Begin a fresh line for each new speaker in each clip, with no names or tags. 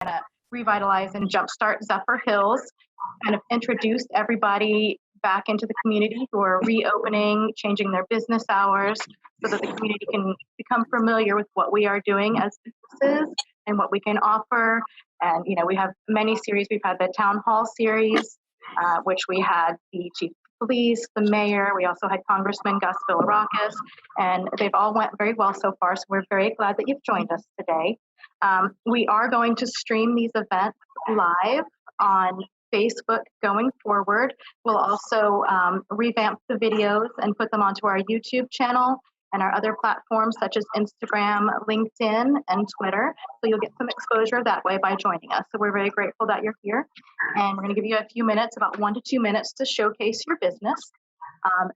to revitalize and jumpstart Zephyr Hills, kind of introduce everybody back into the community who are reopening, changing their business hours so that the community can become familiar with what we are doing as businesses and what we can offer. And, you know, we have many series. We've had the town hall series, which we had the chief of police, the mayor. We also had Congressman Gus Bilirakis, and they've all went very well so far. So we're very glad that you've joined us today. We are going to stream these events live on Facebook going forward. We'll also revamp the videos and put them onto our YouTube channel and our other platforms such as Instagram, LinkedIn, and Twitter. So you'll get some exposure that way by joining us. So we're very grateful that you're here. And we're going to give you a few minutes, about 1 to 2 minutes, to showcase your business.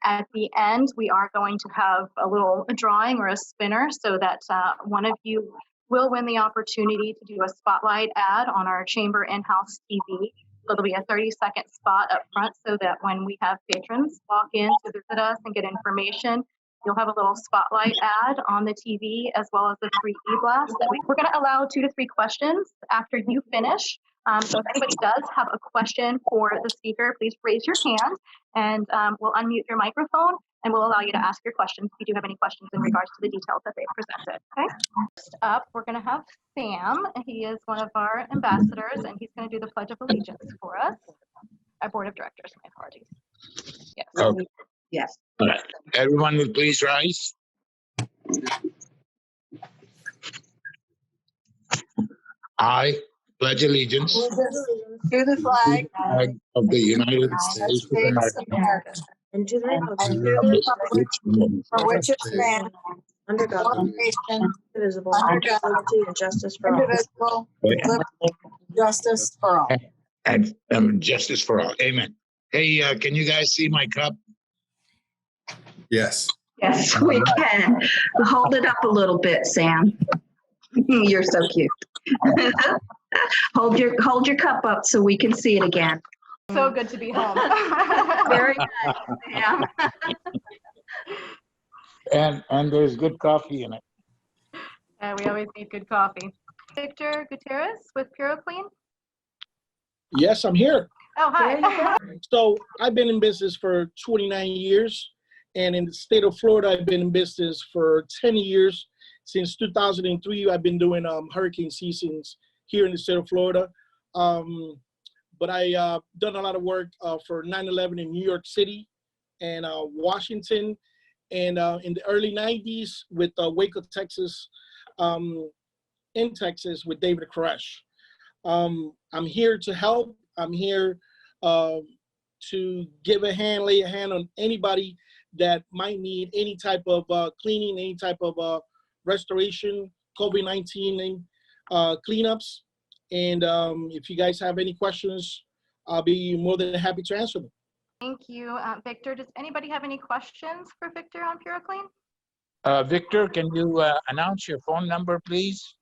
At the end, we are going to have a drawing or a spinner so that one of you will win the opportunity to do a spotlight ad on our chamber in-house TV. So there'll be a 30-second spot up front so that when we have patrons walk in to visit us and get information, you'll have a little spotlight ad on the TV as well as the free Eblast. We're going to allow 2 to 3 questions after you finish. So if anybody does have a question for the speaker, please raise your hand and we'll unmute your microphone and we'll allow you to ask your questions if you do have any questions in regards to the details that they've presented. Okay. Next up, we're going to have Sam. He is one of our ambassadors and he's going to do the Pledge of Allegiance for us. Our board of directors, my apologies. Yes.
Okay.
Yes.
All right. Everyone will please rise. I pledge allegiance
To the flag
of the United States of America
and to the
republic
for which it stands, under God, one nation, indivisible, with liberty and justice for all. Justice for all.
and justice for all. Amen. Hey, can you guys see my cup?
Yes.
Yes, we can. Hold it up a little bit, Sam. You're so cute. Hold your cup up so we can see it again.
So good to be home.
Very good, Sam.
And there's good coffee in it.
We always need good coffee. Victor Gutierrez with PuroClean.
Yes, I'm here.
Oh, hi.
So I've been in business for 29 years. And in the state of Florida, I've been in business for 10 years. Since 2003, I've been doing hurricane seasons here in the state of Florida. But I done a lot of work for 9/11 in New York City and Washington. And in the early 90s with Waco, Texas, in Texas with David Graff. I'm here to help. I'm here to give a hand, lay a hand on anybody that might need any type of cleaning, any type of restoration, COVID-19 cleanups. And if you guys have any questions, I'll be more than happy to answer them.
Thank you, Victor. Does anybody have any questions for Victor on PuroClean?
Victor, can you announce your phone number, please?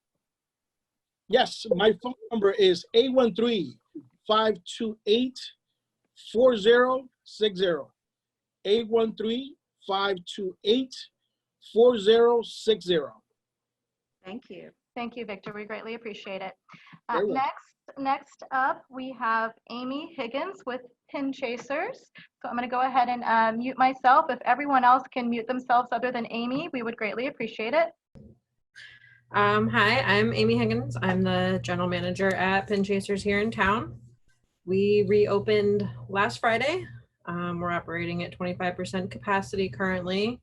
Yes, my phone number is 813-528-4060. 813-528-4060.
Thank you.
Thank you, Victor. We greatly appreciate it.
Very well.
Next up, we have Amy Higgins with Pin Chasers. So I'm going to go ahead and mute myself. If everyone else can mute themselves other than Amy, we would greatly appreciate it.
Hi, I'm Amy Higgins. I'm the general manager at Pin Chasers here in town. We reopened last Friday. We're operating at 25% capacity currently.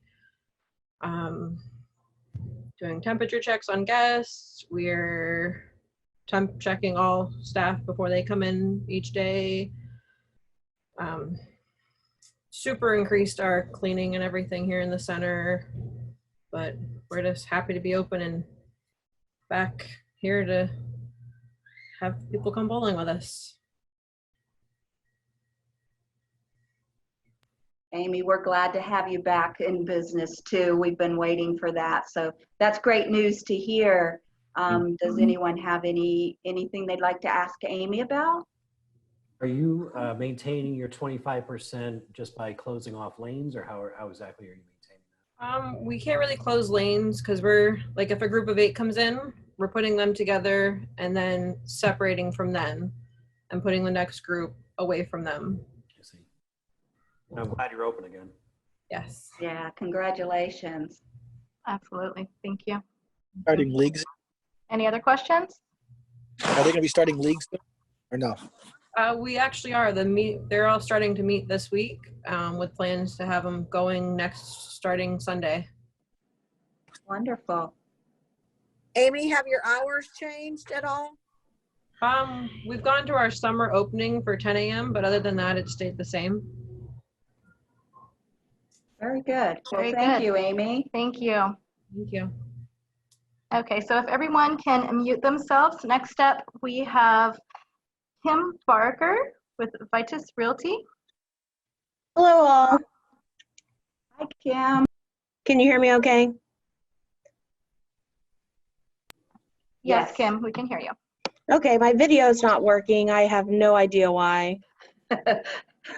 Doing temperature checks on guests. We're temp checking all staff before they come in each day. Super increased our cleaning and everything here in the center, but we're just happy to be open and back here to have people come bowling with us.
Amy, we're glad to have you back in business too. We've been waiting for that. So that's great news to hear. Does anyone have anything they'd like to ask Amy about?
Are you maintaining your 25% just by closing off lanes, or how exactly are you maintaining that?
We can't really close lanes because we're like, if a group of 8 comes in, we're putting them together and then separating from them and putting the next group away from them.
I see. I'm glad you're open again.
Yes.
Yeah, congratulations.
Absolutely. Thank you.
Starting leagues?
Any other questions?
Are they going to be starting leagues soon, or no?
We actually are. They're all starting to meet this week with plans to have them going starting Sunday.
Wonderful.
Amy, have your hours changed at all?
We've gone to our summer opening for 10 a.m., but other than that, it stayed the same.
Very good. Well,
Very
thank
good.
you, Amy.
Thank you.
Thank you.
Okay, so if everyone can unmute themselves, next up we have Kim Barker with Vitus Realty.
Hello all.
Hi, Kim.
Can you hear me okay?
Yes,
Yes.
Kim, we can hear you.
Okay, my video's not working. I have no idea why.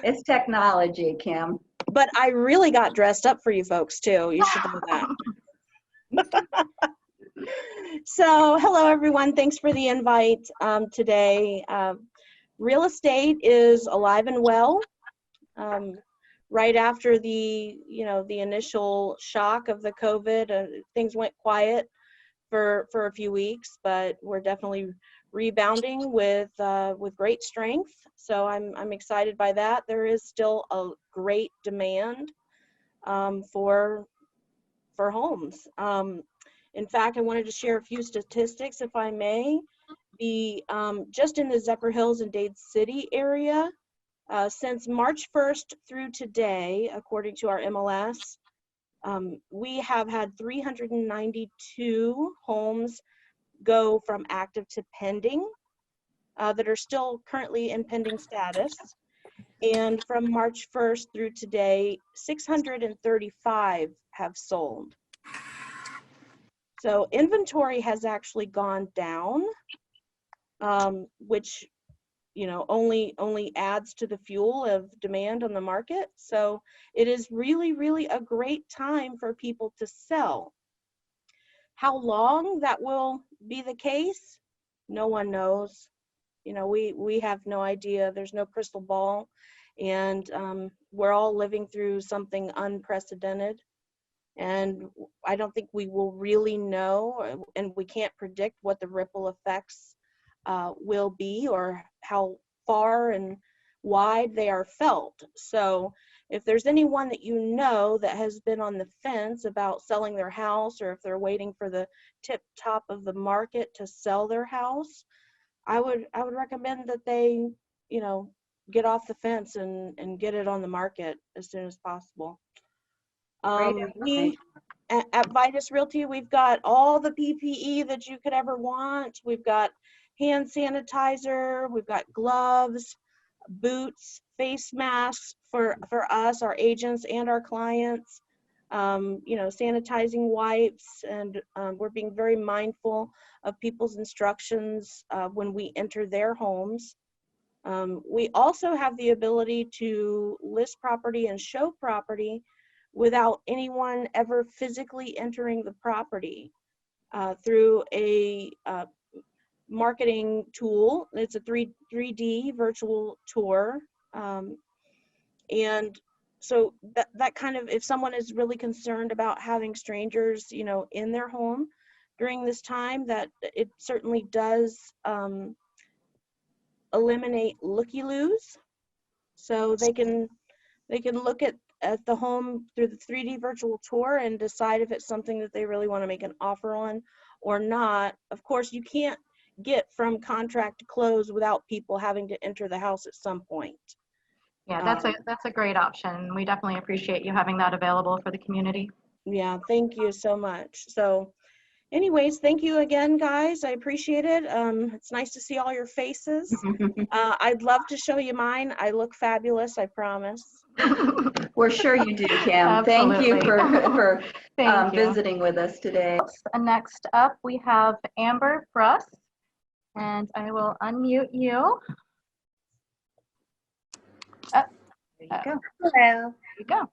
It's technology, Kim.
But I really got dressed up for you folks too. You should know that. So, hello everyone. Thanks for the invite today. Real estate is alive and well. Right after the initial shock of the COVID, things went quiet for a few weeks, but we're definitely rebounding with great strength. So I'm excited by that. There is still a great demand for homes. In fact, I wanted to share a few statistics, if I may. Just in the Zephyrhills and Dade City area, since March 1st through today, according to our MLS, we have had 392 homes go from active to pending that are still currently in pending status. And from March 1st through today, 635 have sold. So inventory has actually gone down, which only adds to the fuel of demand on the market. So it is really, really a great time for people to sell. How long that will be the case, no one knows. We have no idea. There's no crystal ball, and we're all living through something unprecedented. And I don't think we will really know, and we can't predict what the ripple effects will be or how far and wide they are felt. So if there's anyone that you know that has been on the fence about selling their house, or if they're waiting for the tip top of the market to sell their house, I would recommend that they, get off the fence and get it on the market as soon as possible. We at Vitus Realty, we've got all the PPE that you could ever want. We've got hand sanitizer, we've got gloves, boots, face masks for us, our agents and our clients, sanitizing wipes, and we're being very mindful of people's instructions when we enter their homes. We also have the ability to list property and show property without anyone ever physically entering the property through a marketing tool. It's a 3D virtual tour. And so that kind of, if someone is really concerned about having strangers, in their home during this time, that it certainly does eliminate looky-loos. So they can look at the home through the 3D virtual tour and decide if it's something that they really want to make an offer on or not. Of course, you can't get from contract to close without people having to enter the house at some point.
Yeah, that's a great option. We definitely appreciate you having that available for the community.
Yeah, thank you so much. So anyways, thank you again, guys. I appreciate it. It's nice to see all your faces. I'd love to show you mine. I look fabulous, I promise.
We're sure you do, Kim. Thank you for visiting with us today.
Next up, we have Amber Bruss, and I will unmute you.
There you go.
Hello.
There you go.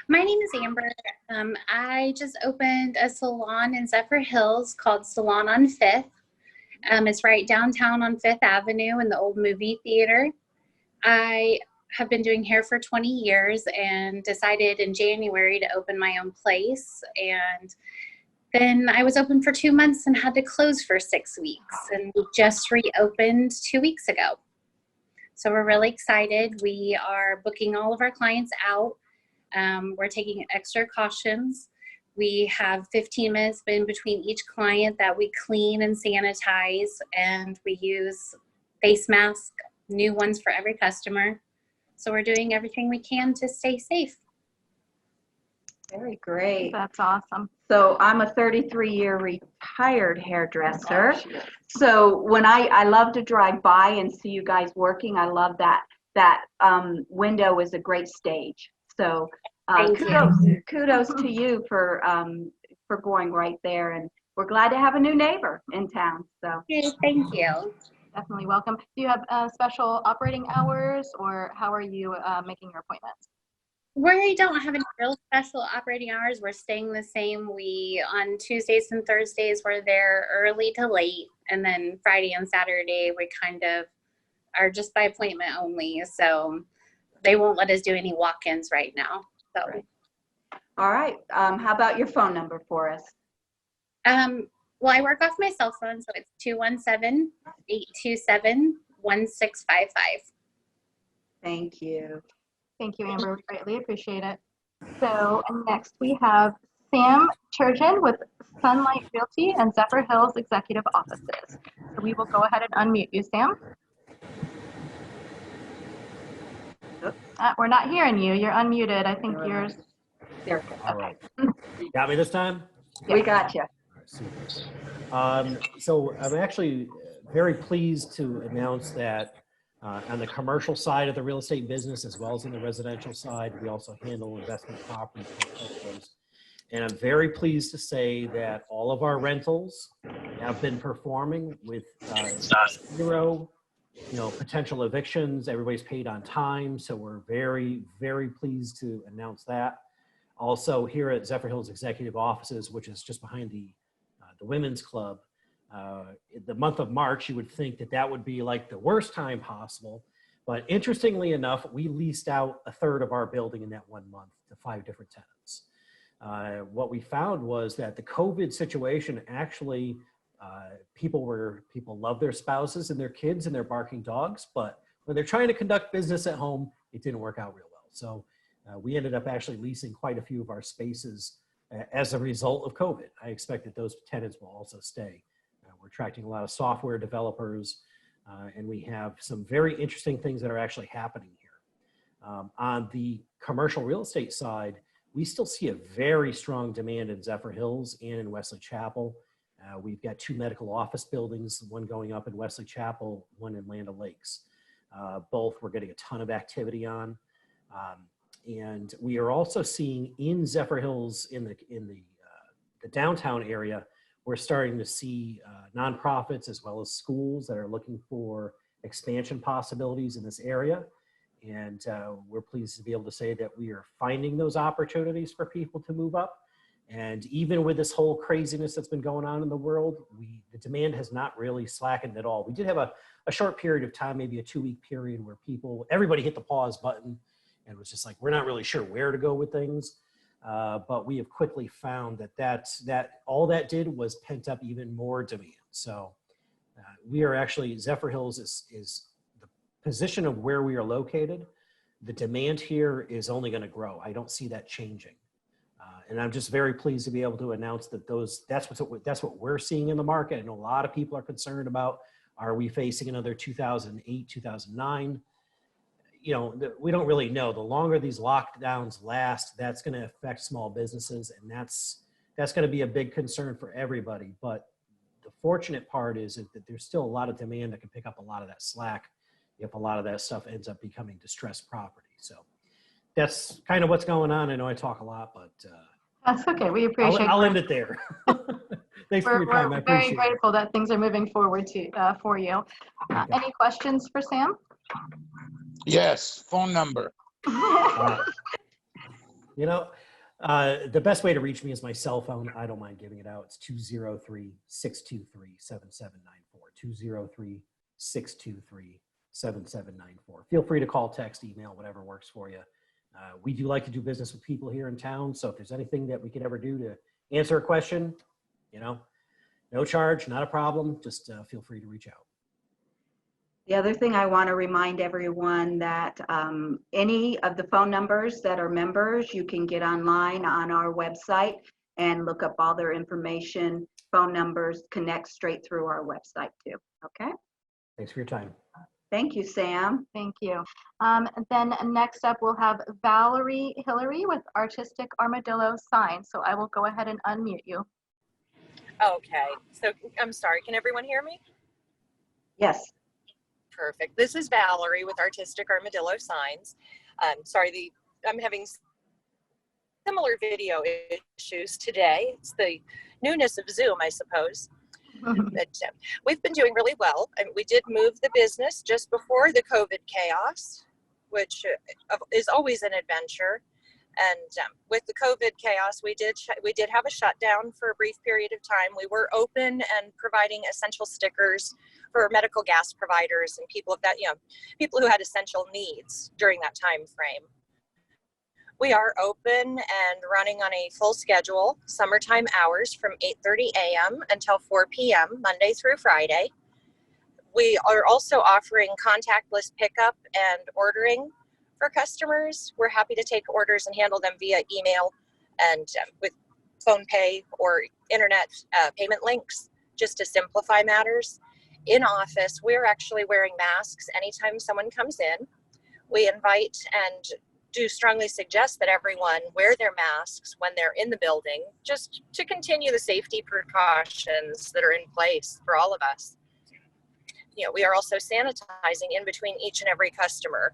My name is Amber. I just opened a salon in Zephyr Hills called Salon on Fifth. It's right downtown on Fifth Avenue in the old movie theater. I have been doing hair for 20 years and decided in January to open my own place. And then I was open for 2 months and had to close for 6 weeks, and we just reopened 2 weeks ago. So we're really excited. We are booking all of our clients out. We're taking extra cautions. We have 15 minutes in between each client that we clean and sanitize, and we use face masks, new ones for every customer. So we're doing everything we can to stay safe.
Very great.
That's awesome.
So I'm a 33-year retired hairdresser. So when I love to drive by and see you guys working, I love that window is a great stage. So kudos to you for going right there, and we're glad to have a new neighbor in town. So
thank you.
Definitely welcome. Do you have special operating hours, or how are you making your appointments?
We don't have any real special operating hours. We're staying the same. On Tuesdays and Thursdays, we're there early to late. And then Friday and Saturday, we kind of are just by appointment only. So they won't let us do any walk-ins right now. So.
Right. All right. How about your phone number for us?
Well, I work off my cell phone, so it's 217-827-1655.
Thank you.
Thank you, Amber. We greatly appreciate it. So next we have Sam Turgeon with Sunlight Realty and Zephyr Hills Executive Offices. So we will go ahead and unmute you, Sam. We're not hearing you. You're unmuted. I think yours.
There.
All right. Got me this time?
We got you.
So I'm actually very pleased to announce that on the commercial side of the real estate business, as well as in the residential side, we also handle investment property portfolios. And I'm very pleased to say that all of our rentals have been performing with zero, potential evictions. Everybody's paid on time. So we're very, very pleased to announce that. Also here at Zephyr Hills Executive Offices, which is just behind the Women's Club, the month of March, you would think that would be like the worst time possible. But interestingly enough, we leased out a third of our building in that 1 month to 5 different tenants. What we found was that the COVID situation actually, people love their spouses and their kids and their barking dogs, but when they're trying to conduct business at home, it didn't work out real well. So we ended up actually leasing quite a few of our spaces as a result of COVID. I expect that those tenants will also stay. We're attracting a lot of software developers, and we have some very interesting things that are actually happening here. On the commercial real estate side, we still see a very strong demand in Zephyr Hills and in Wesley Chapel. We've got 2 medical office buildings, one going up in Wesley Chapel, one in Land O'Lakes. Both we're getting a ton of activity on. And we are also seeing in Zephyr Hills, in the downtown area, we're starting to see nonprofits as well as schools that are looking for expansion possibilities in this area. And we're pleased to be able to say that we are finding those opportunities for people to move up. And even with this whole craziness that's been going on in the world, the demand has not really slackened at all. We did have a short period of time, maybe a 2-week period, where everybody hit the pause button and it was just like, we're not really sure where to go with things. But we have quickly found that all that did was pent up even more demand. So we are actually, Zephyr Hills is the position of where we are located. The demand here is only going to grow. I don't see that changing. And I'm just very pleased to be able to announce that that's what we're seeing in the market. I know a lot of people are concerned about, are we facing another 2008, 2009? We don't really know. The longer these lockdowns last, that's going to affect small businesses, and that's going to be a big concern for everybody. But the fortunate part is that there's still a lot of demand that can pick up a lot of that slack if a lot of that stuff ends up becoming distressed property. So that's kind of what's going on. I know I talk a lot, but
that's okay. We appreciate it.
I'll end it there. Thanks for your time. I appreciate it.
We're very grateful that things are moving forward for you. Any questions for Sam?
Yes, phone number.
You know, the best way to reach me is my cell phone. I don't mind giving it out. It's 203-623-7794. 203-623-7794. Feel free to call, text, email, whatever works for you. We do like to do business with people here in town. So if there's anything that we could ever do to answer a question, you know, no charge, not a problem. Just feel free to reach out.
The other thing I want to remind everyone that any of the phone numbers that are members, you can get online on our website and look up all their information. Phone numbers connect straight through our website too. Okay.
Thanks for your time.
Thank you, Sam.
Thank you. And then next up, we'll have Valerie Hillary with Artistic Armadillo Signs. So I will go ahead and unmute you.
Okay, so I'm sorry, can everyone hear me?
Yes.
Perfect. This is Valerie with Artistic Armadillo Signs. Sorry, I'm having similar video issues today. It's the newness of Zoom, I suppose. But we've been doing really well, and we did move the business just before the COVID chaos, which is always an adventure. And with the COVID chaos, we did have a shutdown for a brief period of time. We were open and providing essential stickers for medical gas providers and people of that, people who had essential needs during that time frame. We are open and running on a full schedule, summertime hours from 8:30 a.m. until 4 p.m., Monday through Friday. We are also offering contactless pickup and ordering for customers. We're happy to take orders and handle them via email and with phone pay or internet payment links, just to simplify matters. In office, we're actually wearing masks anytime someone comes in. We invite and do strongly suggest that everyone wear their masks when they're in the building, just to continue the safety precautions that are in place for all of us. We are also sanitizing in between each and every customer.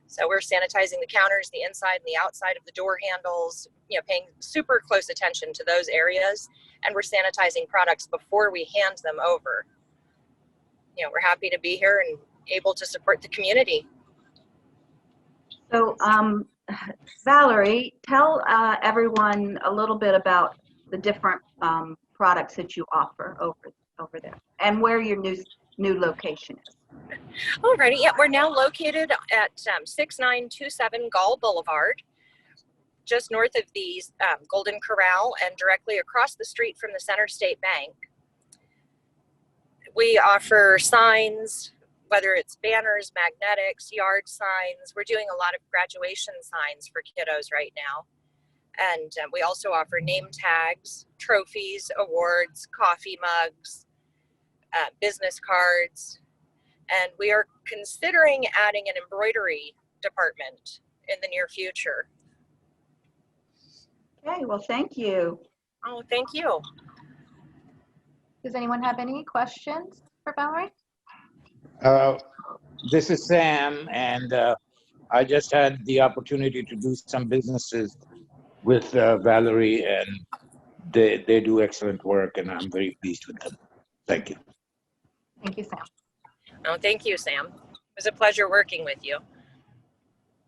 So we're sanitizing the counters, the inside and the outside of the door handles, paying super close attention to those areas. And we're sanitizing products before we hand them over. We're happy to be here and able to support the community.
So, Valerie, tell everyone a little bit about the different products that you offer over there and where your new location is.
Alrighty, yeah, we're now located at 6927 Gall Boulevard, just north of the Golden Corral and directly across the street from the Center State Bank. We offer signs, whether it's banners, magnetics, yard signs. We're doing a lot of graduation signs for kiddos right now. And we also offer name tags, trophies, awards, coffee mugs, business cards. And we are considering adding an embroidery department in the near future.
Okay, well, thank you.
Oh, thank you.
Does anyone have any questions for Valerie?
This is Sam, and I just had the opportunity to do some businesses with Valerie, and they do excellent work, and I'm very pleased with them. Thank you.
Thank you, Sam.
Oh, thank you, Sam. It was a pleasure working with you.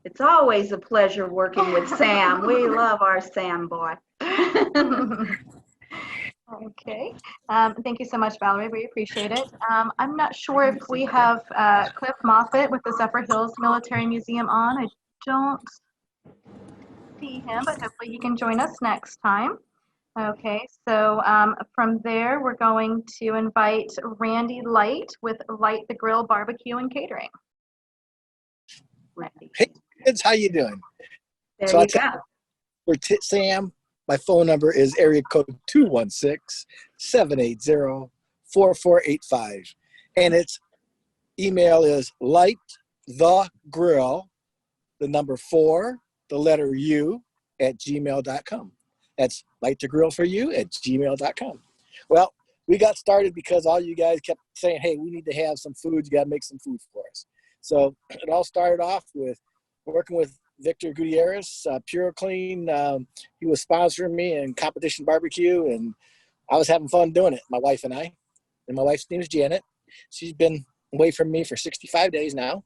It's always a pleasure working with Sam. We love our Sam boy.
Okay. Thank you so much, Valerie. We appreciate it. I'm not sure if we have Cliff Moffitt with the Zephyr Hills Military Museum on. I don't see him, but hopefully he can join us next time. Okay, so from there, we're going to invite Randy Light with Light the Grill Barbecue and Catering. Randy.
Hey, kids, how you doing?
There
So
you go.
For Sam, my phone number is area code 216-780-4485. And its email is lightthegrill, the number 4, the letter U, @gmail.com. That's lightthegrill4you@gmail.com. Well, we got started because all you guys kept saying, hey, we need to have some food. You got to make some food for us. So it all started off with working with Victor Gutierrez, Pure Clean. He was sponsoring me in Competition Barbecue, and I was having fun doing it, my wife and I. And my wife's name is Janet. She's been away from me for 65 days now.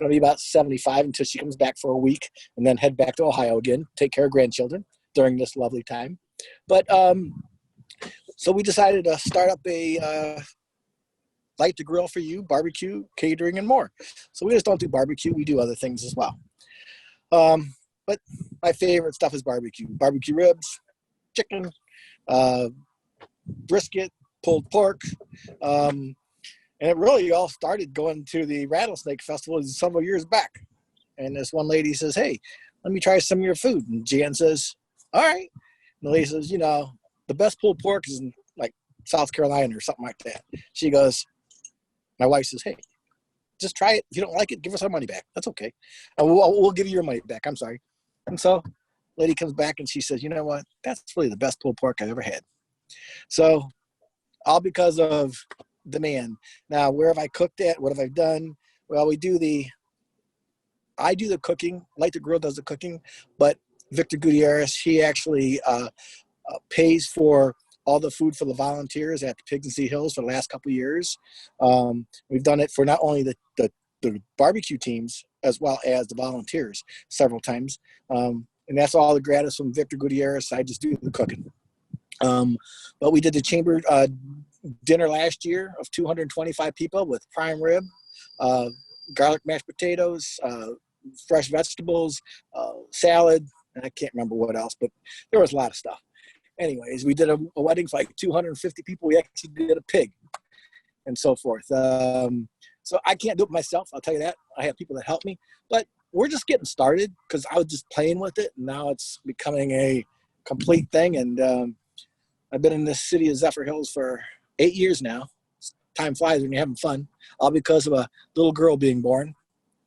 going to be about 75 until she comes back for a week and then head back to Ohio again, take care of grandchildren during this lovely time. But so we decided to start up a Light the Grill for You, barbecue, catering, and more. So we just don't do barbecue. We do other things as well. But my favorite stuff is barbecue. Barbecue ribs, chicken, brisket, pulled pork. And it really all started going to the Rattlesnake Festival several years back. And this one lady says, hey, let me try some of your food. And Jan says, all right. And the lady says, you know, the best pulled pork is in like South Carolina or something like that. She goes, my wife says, hey, just try it. If you don't like it, give us our money back. That's okay. And we'll give you your money back. I'm sorry. And so lady comes back and she says, you know what? That's really the best pulled pork I've ever had. So all because of demand. Now, where have I cooked at? What have I done? Well, I do the cooking. Light the Grill does the cooking, but Victor Gutierrez, he actually pays for all the food for the volunteers at the Pigs and Sea Hills for the last couple of years. We've done it for not only the barbecue teams as well as the volunteers several times. And that's all the gratis from Victor Gutierrez. I just do the cooking. But we did the chamber dinner last year of 225 people with prime rib, garlic mashed potatoes, fresh vegetables, salad, and I can't remember what else, but there was a lot of stuff. Anyways, we did a wedding for like 250 people. We actually did a pig and so forth. So I can't do it myself, I'll tell you that. I have people that help me, but we're just getting started because I was just playing with it. And now it's becoming a complete thing. And I've been in this city of Zephyr Hills for 8 years now. Time flies when you're having fun, all because of a little girl being born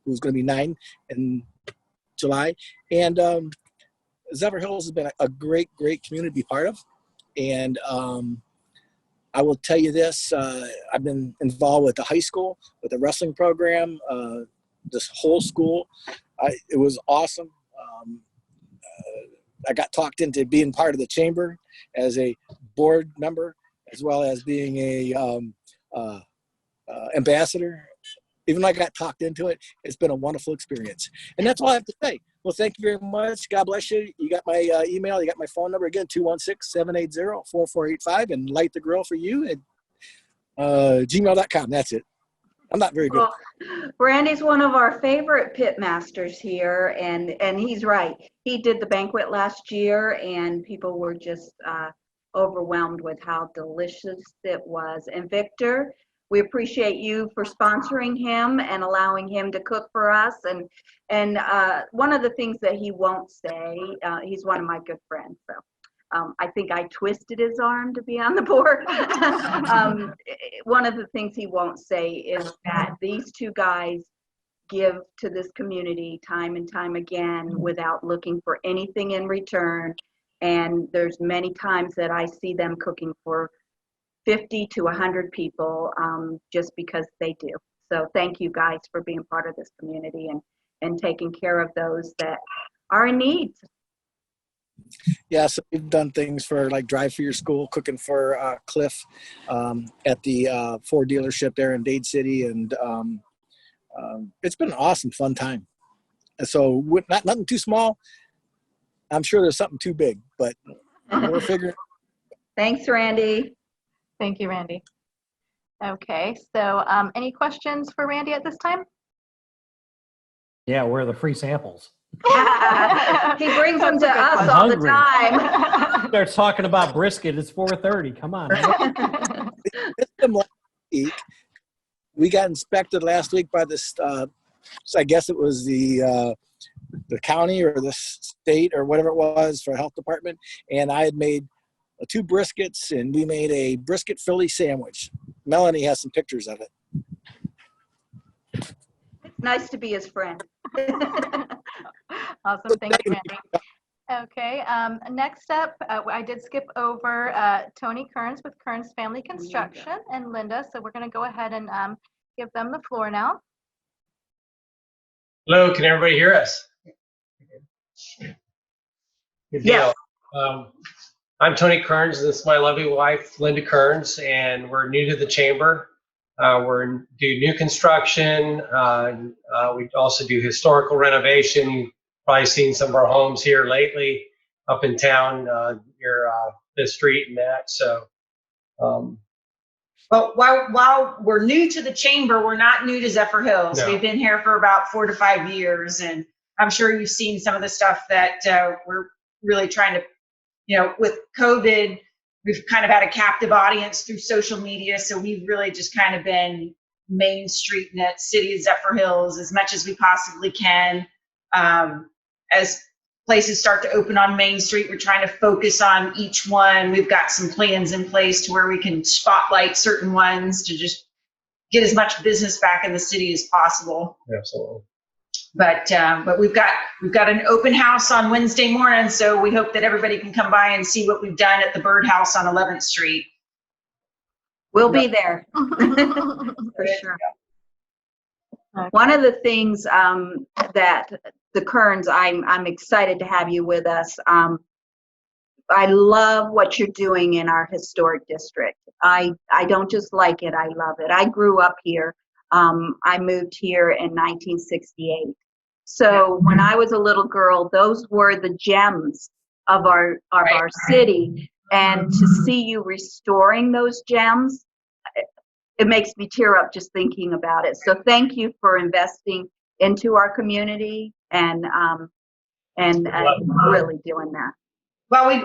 who's going to be 9 in July. And Zephyr Hills has been a great, great community to be part of. And I will tell you this, I've been involved with the high school, with the wrestling program, this whole school. It was awesome. I got talked into being part of the chamber as a board member, as well as being a ambassador. Even though I got talked into it, it's been a wonderful experience. And that's all I have to say. Well, thank you very much. God bless you. You got my email. You got my phone number again, 216-780-4485, and Light the Grill for You at gmail.com. That's it. I'm not very good.
Well, Randy's one of our favorite pit masters here, and he's right. He did the banquet last year, and people were just overwhelmed with how delicious it was. And Victor, we appreciate you for sponsoring him and allowing him to cook for us. And one of the things that he won't say, he's one of my good friends, so I think I twisted his arm to be on the board. One of the things he won't say is that these two guys give to this community time and time again without looking for anything in return. And there's many times that I see them cooking for 50 to 100 people just because they do. So thank you guys for being part of this community and taking care of those that are in need.
Yeah, so we've done things for like Drive for Your School, cooking for Cliff at the Ford dealership there in Dade City. And it's been an awesome, fun time. And so with nothing too small. I'm sure there's something too big, but we're figuring.
Thanks, Randy.
Thank you, Randy. Okay, so any questions for Randy at this time?
Yeah, where are the free samples?
He brings them to us all the time.
Starts talking about brisket. It's 4:30. Come on.
We got inspected last week by this. So I guess it was the county or the state or whatever it was for health department, and I had made 2 briskets, and we made a brisket Philly sandwich. Melanie has some pictures of it.
It's nice to be his friend.
Awesome, thank you, Randy. Okay, next up, I did skip over Tony Kearns with Kearns Family Construction and Linda, so we're going to go ahead and give them the floor now.
Hello, can everybody hear us? Good deal.
Yes.
I'm Tony Kearns. This is my lovely wife, Linda Kearns, and we're new to the chamber. We do new construction. We also do historical renovation. You've probably seen some of our homes here lately up in town near the street and that. So,
But while we're new to the chamber, we're not new to Zephyr Hills.
No.
We've been here for about 4 to 5 years, and I'm sure you've seen some of the stuff that we're really trying to, with COVID, we've kind of had a captive audience through social media. So we've really just kind of been Main Street in that city of Zephyr Hills as much as we possibly can. As places start to open on Main Street, we're trying to focus on each one. We've got some plans in place to where we can spotlight certain ones to just get as much business back in the city as possible.
absolutely.
But we've got an open house on Wednesday morning, so we hope that everybody can come by and see what we've done at the Birdhouse on 11th Street.
We'll be there for sure. One of the things that the Kerns, I'm excited to have you with us. I love what you're doing in our historic district. I don't just like it, I love it. I grew up here. I moved here in 1968. So when I was a little girl, those were the gems of our city. And to see you restoring those gems, it makes me tear up just thinking about it. So thank you for investing into our community and really doing that.
While we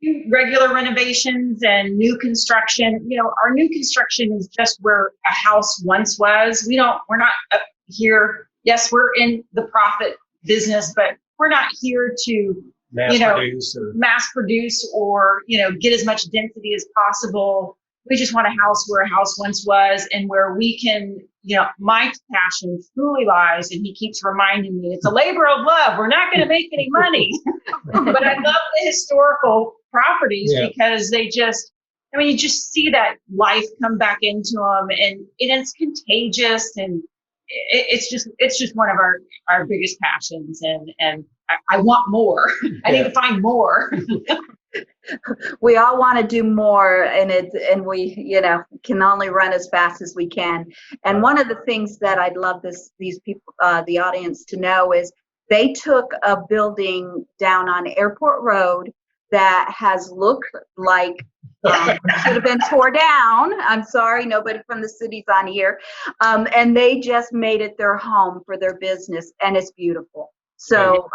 do regular renovations and new construction, our new construction is just where a house once was. We're not up here. Yes, we're in the profit business, but we're not here to mass produce or get as much density as possible. We just want a house where a house once was, and where we can, my passion truly lies, and he keeps reminding me, it's a labor of love. We're not going to make any money. But I love the historical properties because they just, you just see that life come back into them, and it's contagious, and it's just one of our biggest passions, and I want more. I need to find more.
We all want to do more, and we can only run as fast as we can. And one of the things that I'd love these people, the audience, to know is they took a building down on Airport Road that has looked like should have been tore down. I'm sorry, nobody from the city's on here. And they just made it their home for their business, and it's beautiful. So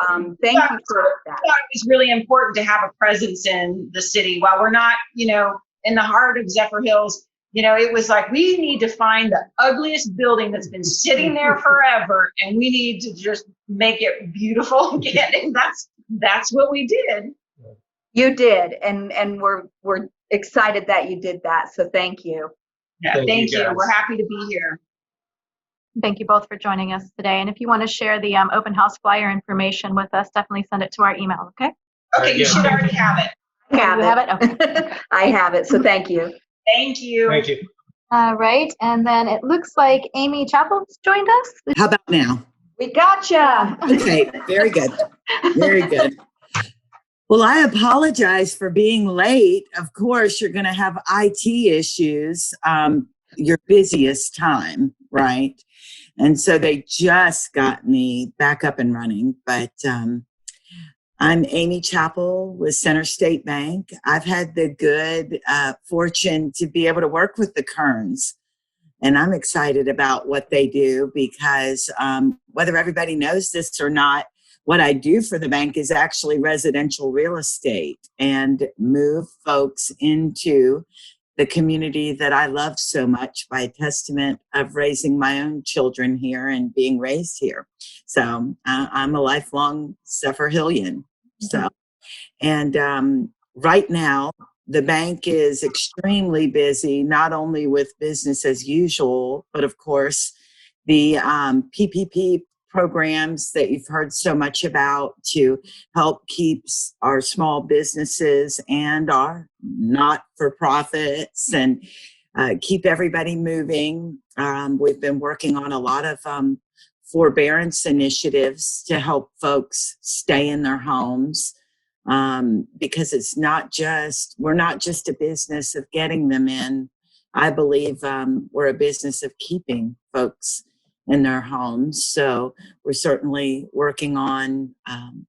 thank you for that.
It's really important to have a presence in the city. While we're not, in the heart of Zephyr Hills, it was like, we need to find the ugliest building that's been sitting there forever, and we need to just make it beautiful again. And that's what we did.
You did, and we're excited that you did that. So thank you.
Yeah, thank you. We're happy to be here.
Thank you both for joining us today. And if you want to share the open house flyer information with us, definitely send it to our email, okay?
Okay, you should already have it.
You have it? Okay.
I have it, so thank you.
Thank you.
Thank you.
All right, and then it looks like Amy Chappell's joined us.
How about now?
We gotcha.
Okay, very good. Very good. Well, I apologize for being late. Of course, you're going to have IT issues, your busiest time, right? And so they just got me back up and running. But I'm Amy Chappell with Center State Bank. I've had the good fortune to be able to work with the Kerns. And I'm excited about what they do because whether everybody knows this or not, what I do for the bank is actually residential real estate and move folks into the community that I love so much by testament of raising my own children here and being raised here. So I'm a lifelong Zephyr Hillian. So, and right now the bank is extremely busy, not only with business as usual, but of course the PPP programs that you've heard so much about to help keep our small businesses and our not-for-profits and keep everybody moving. We've been working on a lot of forbearance initiatives to help folks stay in their homes because we're not just a business of getting them in. I believe we're a business of keeping folks in their homes. So we're certainly working on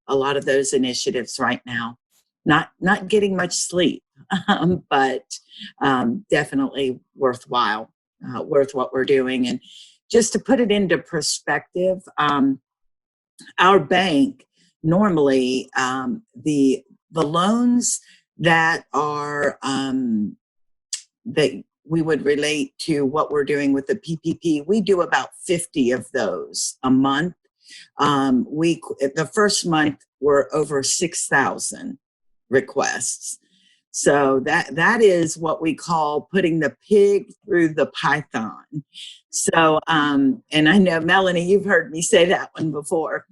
a lot of those initiatives right now. Not getting much sleep, but definitely worthwhile, worth what we're doing. And just to put it into perspective, our bank normally the loans that are that we would relate to what we're doing with the PPP, we do about 50 of those a month. The first month were over 6,000 requests. So that is what we call putting the pig through the python. So, and I know, Melanie, you've heard me say that one before.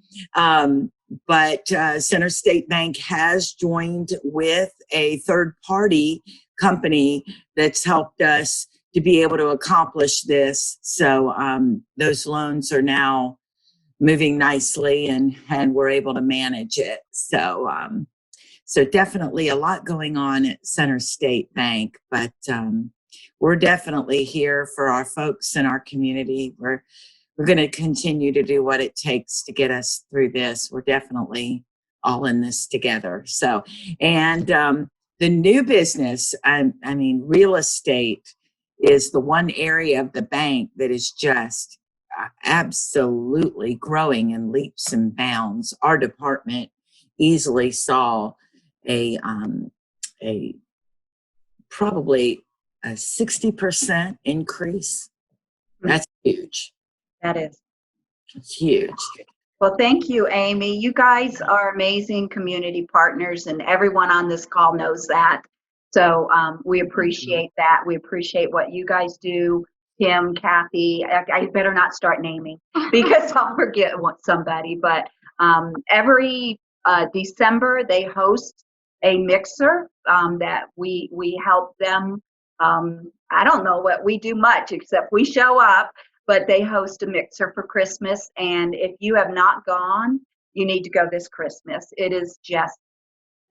But Center State Bank has joined with a third-party company that's helped us to be able to accomplish this. So those loans are now moving nicely, and we're able to manage it. So so definitely a lot going on at Center State Bank, but we're definitely here for our folks in our community. We're going to continue to do what it takes to get us through this. We're definitely all in this together. So, and the new business, I mean, real estate is the one area of the bank that is just absolutely growing in leaps and bounds. Our department easily saw probably a 60% increase. That's huge.
That is.
It's huge.
Well, thank you, Amy. You guys are amazing community partners, and everyone on this call knows that. So we appreciate that. We appreciate what you guys do. Tim, Kathy, I better not start naming because I'll forget somebody. But every December, they host a mixer that we help them. I don't know what we do much except we show up, but they host a mixer for Christmas. And if you have not gone, you need to go this Christmas. It's just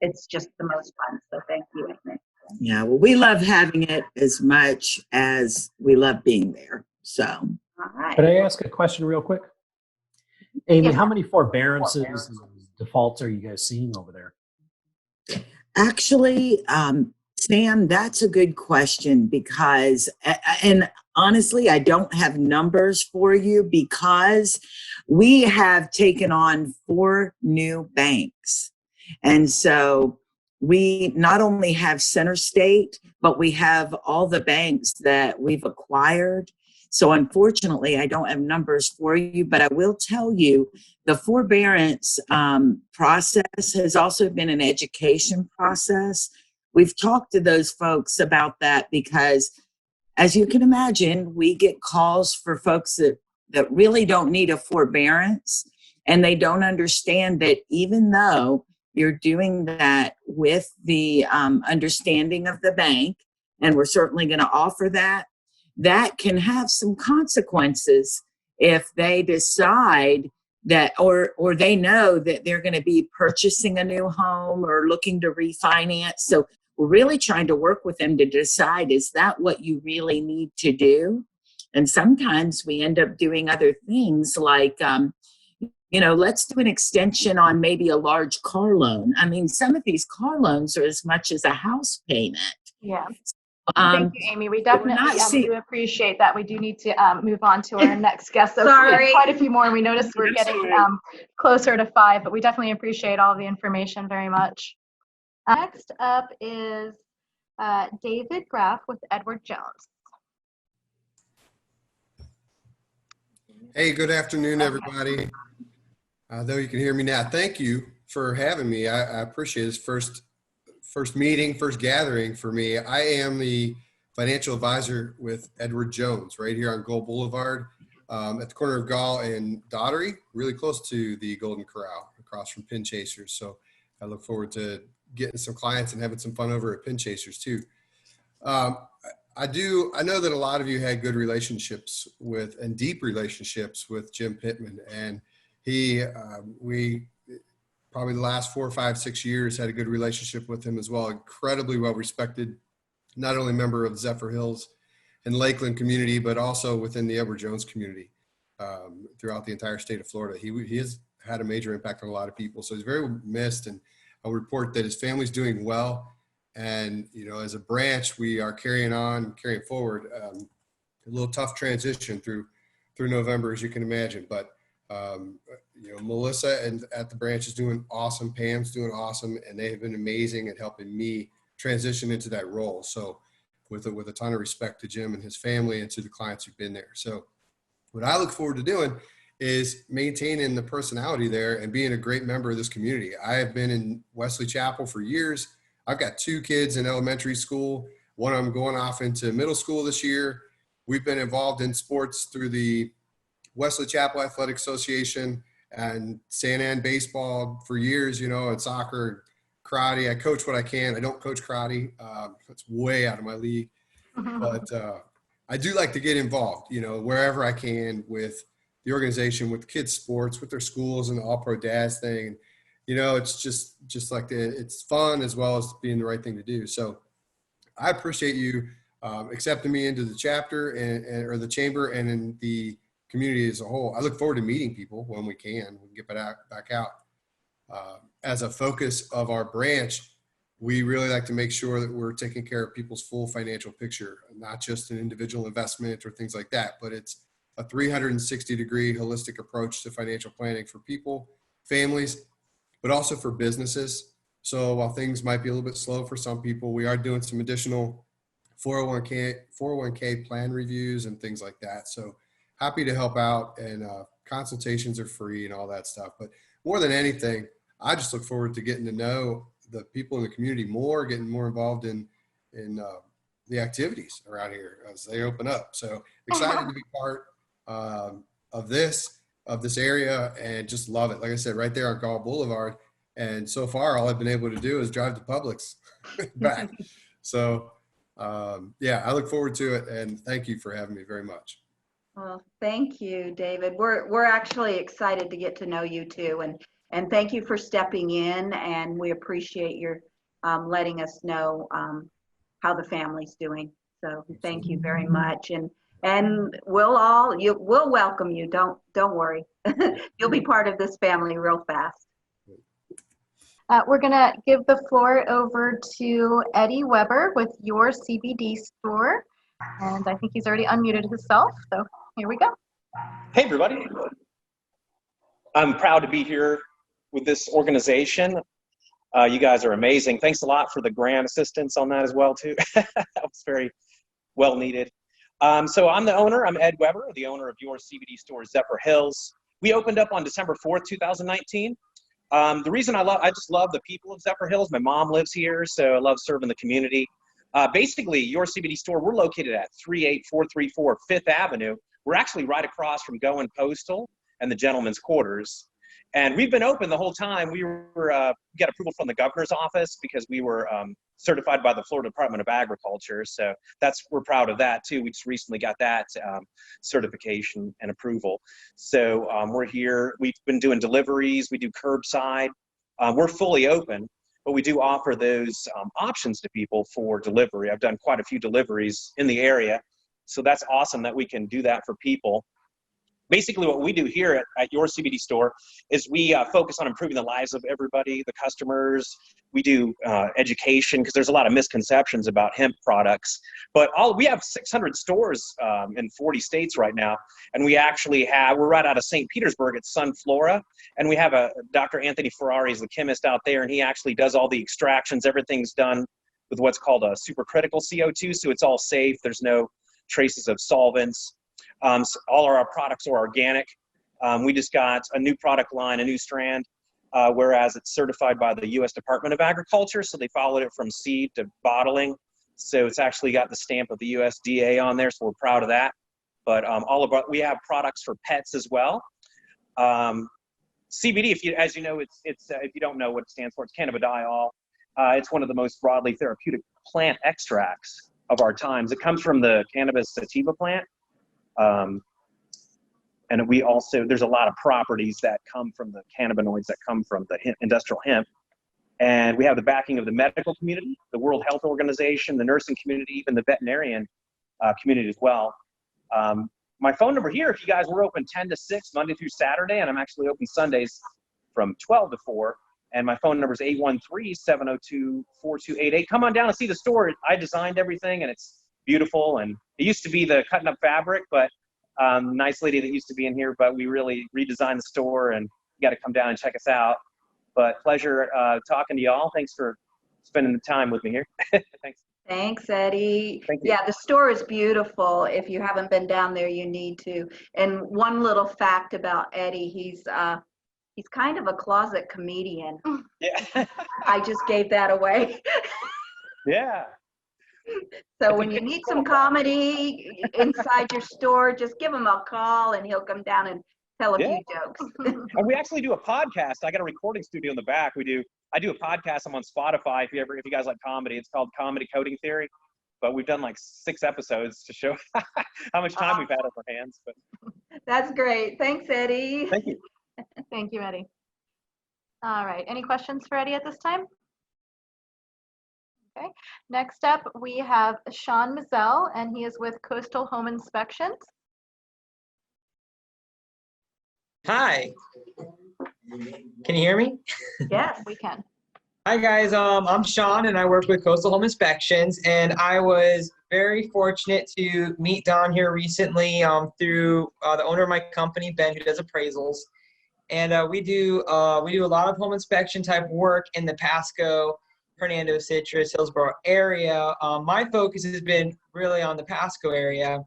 the most fun. So thank you, Amy.
Yeah, well, we love having it as much as we love being there. So,
all right.
Could I ask a question real quick? Amy, how many forbearances and defaults are you guys seeing over there?
Actually, Sam, that's a good question because, and honestly, I don't have numbers for you because we have taken on 4 new banks. And so we not only have Center State, but we have all the banks that we've acquired. So unfortunately, I don't have numbers for you, but I will tell you the forbearance process has also been an education process. We've talked to those folks about that because, as you can imagine, we get calls for folks that really don't need a forbearance, and they don't understand that even though you're doing that with the understanding of the bank, and we're certainly going to offer that, that can have some consequences if they decide that, or they know that they're going to be purchasing a new home or looking to refinance. So we're really trying to work with them to decide, is that what you really need to do? And sometimes we end up doing other things like, let's do an extension on maybe a large car loan. I mean, some of these car loans are as much as a house payment.
Yeah. Thank you, Amy. We definitely do appreciate that. We do need to move on to our next guest. So
Sorry.
we have quite a few more, and we noticed we're getting closer to 5, but we definitely appreciate all the information very much. Next up is David Graff with Edward Jones.
Hey, good afternoon, everybody. Though you can hear me now, thank you for having me. I appreciate this first meeting, first gathering for me. I am the financial advisor with Edward Jones right here on Gold Boulevard at the corner of Gall and Daughtery, really close to the Golden Corral across from Pin Chasers. So I look forward to getting some clients and having some fun over at Pin Chasers too. I know that a lot of you had good relationships with and deep relationships with Jim Pittman, and we probably the last 4, 5, 6 years had a good relationship with him as well. Incredibly well respected, not only member of Zephyr Hills Lakeland community, but also within the Edward Jones community throughout the entire state of Florida. He has had a major impact on a lot of people. So he's very missed, and I'll report that his family's doing well. And, you know, as a branch, we are carrying forward a little tough transition through November, as you can imagine. But, you know, Melissa at the branch is doing awesome. Pam's doing awesome. And they have been amazing at helping me transition into that role. So with a ton of respect to Jim and his family and to the clients who've been there. So what I look forward to doing is maintaining the personality there and being a great member of this community. I have been in Wesley Chapel for years. I've got 2 kids in elementary school. One of them going off into middle school this year. We've been involved in sports through the Wesley Chapel Athletic Association and San Ann baseball for years, you know, and soccer, karate. I coach what I can. I don't coach karate. It's way out of my league. But I do like to get involved, you know, wherever I can with the organization, with kids' sports, with their schools and the All-Pro Dads thing. You know, it's just like it's fun as well as being the right thing to do. So I appreciate you accepting me into the chapter or the chamber and in the community as a whole. I look forward to meeting people when we can get back out. As a focus of our branch, we really like to make sure that we're taking care of people's full financial picture, not just an individual investment or things like that, but it's a 360-degree holistic approach to financial planning for people, families, but also for businesses. So while things might be a little bit slow for some people, we are doing some additional 401k plan reviews and things like that. So happy to help out, and consultations are free and all that stuff. But more than anything, I just look forward to getting to know the people in the community more, getting more involved in the activities around here as they open up. So excited to be part of this area and just love it. Like I said, right there on Gall Boulevard. And so far, all I've been able to do is drive to Publix back. So yeah, I look forward to it, and thank you for having me very much.
Well, thank you, David. We're actually excited to get to know you too, and thank you for stepping in, and we appreciate your letting us know how the family's doing. So thank you very much, and we'll welcome you. Don't worry, you'll be part of this family real fast.
We're gonna give the floor over to Eddie Weber with Your CBD Store, and I think he's already unmuted himself. So here we go.
Hey everybody, I'm proud to be here with this organization. You guys are amazing. Thanks a lot for the grant assistance on that as well too. That was very well needed. So I'm the owner. I'm Ed Weber, the owner of Your CBD Store, Zephyr Hills. We opened up on December 4th, 2019. The reason I just love the people of Zephyr Hills. My mom lives here, so I love serving the community. Basically, Your CBD Store, we're located at 38434 5th Avenue. We're actually right across from Going Postal and the Gentleman's Quarters. And we've been open the whole time. We got approval from the governor's office because we were certified by the Florida Department of Agriculture. So we're proud of that too. We just recently got that certification and approval. So we're here. We've been doing deliveries. We do curbside. We're fully open, but we do offer those options to people for delivery. I've done quite a few deliveries in the area. So that's awesome that we can do that for people. Basically, what we do here at Your CBD Store is we focus on improving the lives of everybody, the customers. We do education because there's a lot of misconceptions about hemp products. But we have 600 stores in 40 states right now, and we're right out of St. Petersburg at Sun Flora, and we have Dr. Anthony Ferrari is the chemist out there, and he actually does all the extractions. Everything's done with what's called a supercritical CO2, so it's all safe. There's no traces of solvents. So all of our products are organic. We just got a new product line, a new strand, whereas it's certified by the U.S. Department of Agriculture. So they followed it from seed to bottling. So it's actually got the stamp of the USDA on there. So we're proud of that. But we have products for pets as well. CBD, as you know, if you don't know what it stands for, it's cannabidiol. It's one of the most broadly therapeutic plant extracts of our times. It comes from the cannabis sativa plant. And there's a lot of properties that come from the cannabinoids that come from the industrial hemp. And we have the backing of the medical community, the World Health Organization, the nursing community, even the veterinarian community as well. My phone number here, if you guys were open 10 to 6, Monday through Saturday, and I'm actually open Sundays from 12 to 4. And my phone number is 813-702-4288. Come on down and see the store. I designed everything, and it's beautiful. And it used to be the cutting up fabric, but nice lady that used to be in here, but we really redesigned the store, and you got to come down and check us out. But pleasure talking to y'all. Thanks for spending the time with me here. Thanks.
Thanks, Eddie.
Thank you.
Yeah, the store is beautiful. If you haven't been down there, you need to. And one little fact about Eddie, he's kind of a closet comedian.
Yeah.
I just gave that away.
Yeah.
So when you need some comedy inside your store, just give him a call and he'll come down and tell a few jokes.
And we actually do a podcast. I got a recording studio in the back. I do a podcast. I'm on Spotify. If you guys like comedy, it's called Comedy Coding Theory. But we've done like 6 episodes to show how much time we've had on our hands. But
that's great. Thanks, Eddie.
Thank you.
Thank you, Eddie. All right. Any questions for Eddie at this time? Okay. Next up, we have Shawn Michelle, and he is with Coastal Home Inspections.
Hi. Can you hear me?
Yes, we can.
Hi guys, I'm Shawn and I work with Coastal Home Inspections, and I was very fortunate to meet Don here recently through the owner of my company, Ben, who does appraisals. And we do a lot of home inspection type work in the Pasco, Hernando, Citrus, Hillsborough area. My focus has been really on the Pasco area.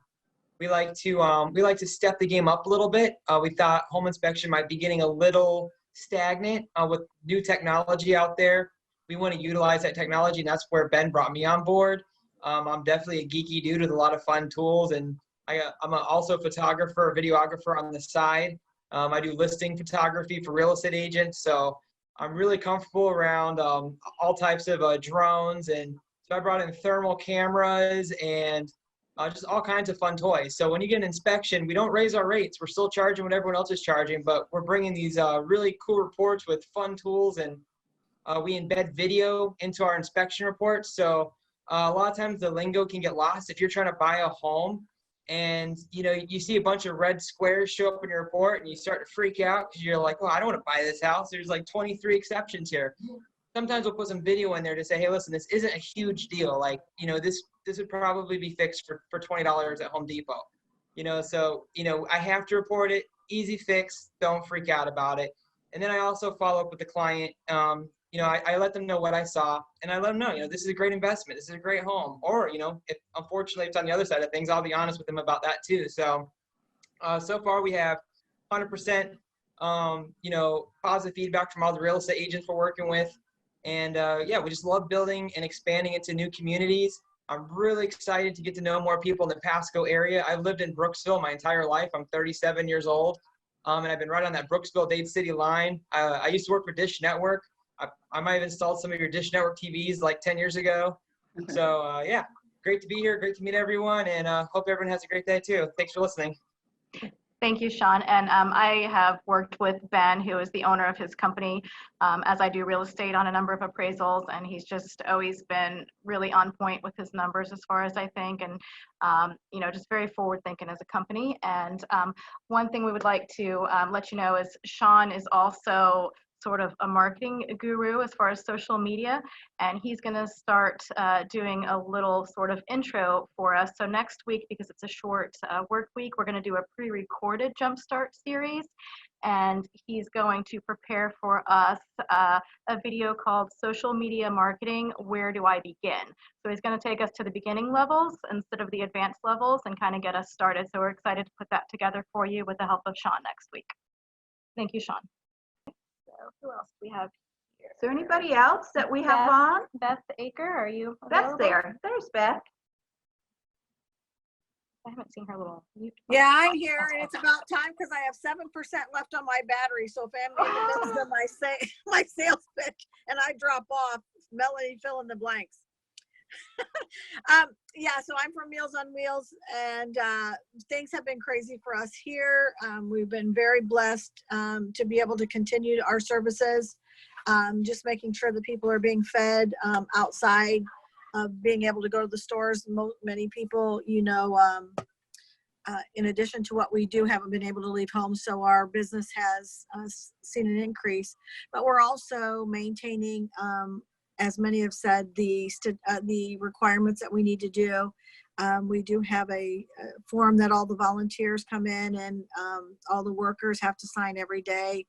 We like to step the game up a little bit. We thought home inspection might be getting a little stagnant with new technology out there. We want to utilize that technology, and that's where Ben brought me on board. I'm definitely a geeky dude with a lot of fun tools, and I'm also a photographer, a videographer on the side. I do listing photography for real estate agents, so I'm really comfortable around all types of drones, and so I brought in thermal cameras and just all kinds of fun toys. So when you get an inspection, we don't raise our rates. We're still charging what everyone else is charging, but we're bringing these really cool reports with fun tools, and we embed video into our inspection reports. So a lot of times the lingo can get lost if you're trying to buy a home and you see a bunch of red squares show up in your report and you start to freak out because you're like, oh, I don't want to buy this house. There's like 23 exceptions here. Sometimes we'll put some video in there to say, hey, listen, this isn't a huge deal. Like, this would probably be fixed for $20 at Home Depot. So I have to report it, easy fix, don't freak out about it. And then I also follow up with the client. I let them know what I saw, and I let them know, this is a great investment. This is a great home. Or, if unfortunately it's on the other side of things, I'll be honest with them about that too. So, so far we have 100%, positive feedback from all the real estate agents we're working with. And yeah, we just love building and expanding into new communities. I'm really excited to get to know more people in the Pasco area. I've lived in Brooksville my entire life. I'm 37 years old, and I've been right on that Brooksville-Dade City line. I used to work for Dish Network. I might have installed some of your Dish Network TVs like 10 years ago. So yeah, great to be here. Great to meet everyone, and hope everyone has a great day too. Thanks for listening.
Thank you, Shawn. And I have worked with Ben, who is the owner of his company, as I do real estate on a number of appraisals, and he's just always been really on point with his numbers as far as I think, and just very forward thinking as a company. And one thing we would like to let you know is Shawn is also sort of a marketing guru as far as social media, and he's going to start doing a little sort of intro for us. So next week, because it's a short work week, we're going to do a pre-recorded JumpStart series, and he's going to prepare for us a video called Social Media Marketing, Where Do I Begin? So he's going to take us to the beginning levels instead of the advanced levels and kind of get us started. So we're excited to put that together for you with the help of Shawn next week. Thank you, Shawn. Who else do we have here?
Is there anybody else that we have on?
Beth Aker, are you
Beth's
available?
there. There's Beth.
I haven't seen her little mute.
Yeah, I'm here, and it's about time because I have 7% left on my battery. So if I'm in the midst of my sales pitch and I drop off, Melanie, fill in the blanks. Yeah, so I'm from Meals on Wheels, and things have been crazy for us here. We've been very blessed to be able to continue our services, just making sure that people are being fed outside being able to go to the stores. Many people, in addition to what we do, haven't been able to leave home, so our business has seen an increase. But we're also maintaining, as many have said, the requirements that we need to do. We do have a form that all the volunteers come in and all the workers have to sign every day.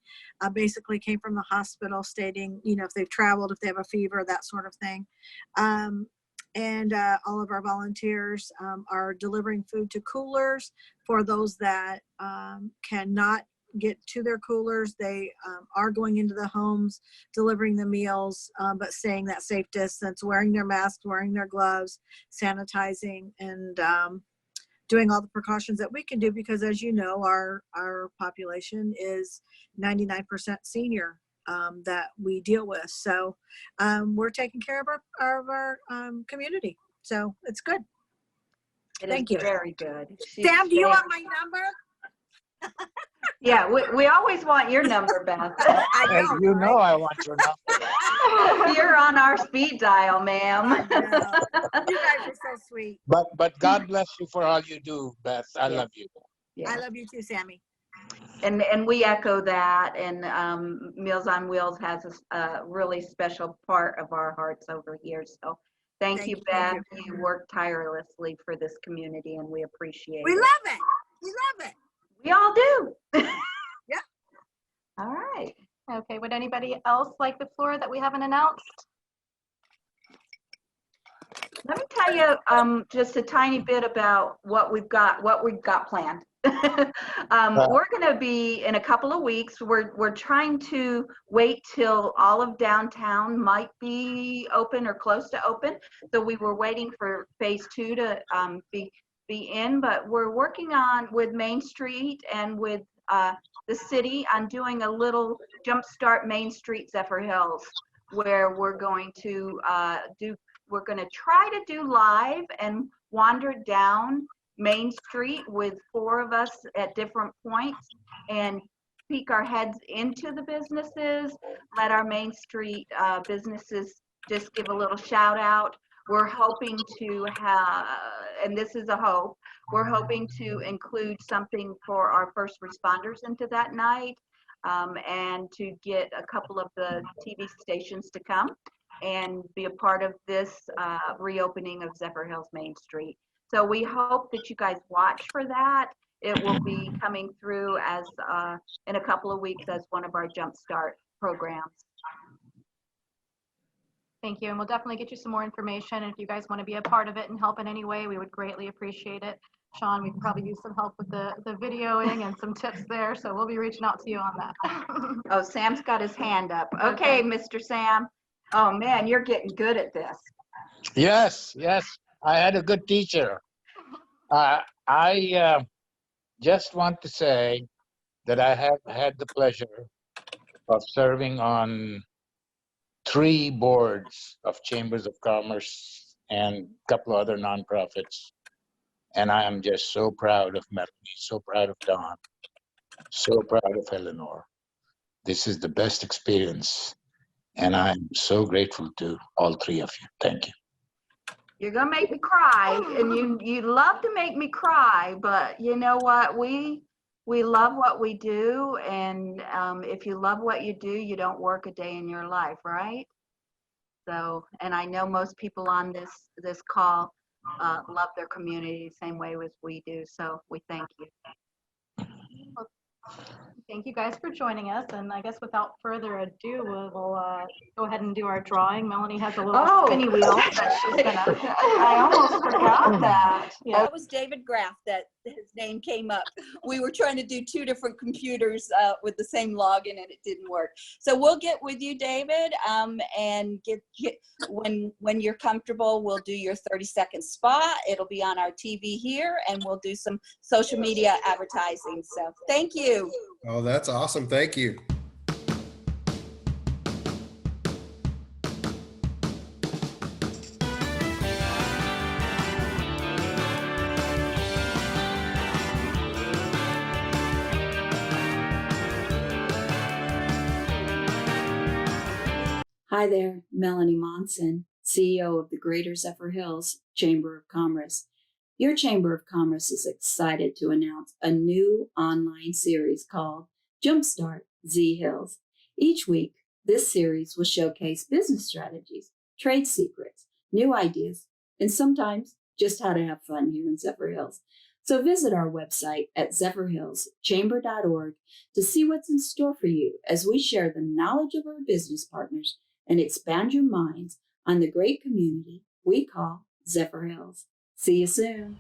Basically came from the hospital stating, if they've traveled, if they have a fever, that sort of thing. And all of our volunteers are delivering food to coolers. For those that cannot get to their coolers, they are going into the homes, delivering the meals, but staying that safe distance, wearing their masks, wearing their gloves, sanitizing, and doing all the precautions that we can do, because as you know, our population is 99% senior that we deal with. So we're taking care of our community. So it's good. Thank you.
Very good.
Sam, do you want my number?
Yeah, we always want your number, Beth.
I know,
You know I want your number.
You're on our speed dial, ma'am.
You guys are so sweet.
But God bless you for all you do, Beth. I love you.
Yeah.
I love you too, Sammy.
And we echo that. And Meals on Wheels has a really special part of our hearts over here. So thank you, Beth. You work tirelessly for this community, and we appreciate it.
We love it. We love it.
We all do.
Yeah.
All right.
Okay, would anybody else like the floor that we haven't announced?
Let me tell you just a tiny bit about what we've got planned. We're going to be in a couple of weeks. We're trying to wait till all of downtown might be open or close to open. So we were waiting for phase 2 to be in, but we're working on with Main Street and with the city on doing a little JumpStart Main Street Zephyr Hills, where we're going to try to do live and wander down Main Street with 4 of us at different points and peek our heads into the businesses, let our Main Street businesses just give a little shout out. We're hoping to have, and this is a hope, we're hoping to include something for our first responders into that night, and to get a couple of the TV stations to come and be a part of this reopening of Zephyr Hills Main Street. So we hope that you guys watch for that. It will be coming through as in a couple of weeks as one of our JumpStart programs.
Thank you, and we'll definitely get you some more information. And if you guys want to be a part of it and help in any way, we would greatly appreciate it. Shawn, we could probably use some help with the videoing and some tips there, so we'll be reaching out to you on that.
Oh, Sam's got his hand up. Okay, Mr. Sam. Oh man, you're getting good at this.
Yes, I had a good teacher. I just want to say that I have had the pleasure of serving on 3 boards of chambers of commerce and a couple of other nonprofits. And I am just so proud of Melanie, so proud of Don, so proud of Eleanor. This is the best experience. And I'm so grateful to all 3 of you. Thank you.
You're gonna make me cry, and you love to make me cry, but you know what? We love what we do, and if you love what you do, you don't work a day in your life, right? So, and I know most people on this call love their community the same way as we do. So we thank you.
Well, thank you guys for joining us, and I guess without further ado, we'll go ahead and do our drawing. Melanie has a little spinny wheel that she's gonna. I almost forgot that. Yeah.
That was David Graff that his name came up. We were trying to do 2 different computers with the same login, and it didn't work. So we'll get with you, David, and get when you're comfortable, we'll do your 30-second spot. It'll be on our TV here, and we'll do some social media advertising. So thank you.
Oh, that's awesome. Thank you.
Hi there, Melanie Monson, CEO of the Greater Zephyr Hills Chamber of Commerce. Your Chamber of Commerce is excited to announce a new online series called JumpStart Z Hills. Each week, this series will showcase business strategies, trade secrets, new ideas, and sometimes just how to have fun here in Zephyr Hills. So visit our website at zephyrhillschamber.org to see what's in store for you as we share the knowledge of our business partners and expand your minds on the great community we call Zephyr Hills. See you soon.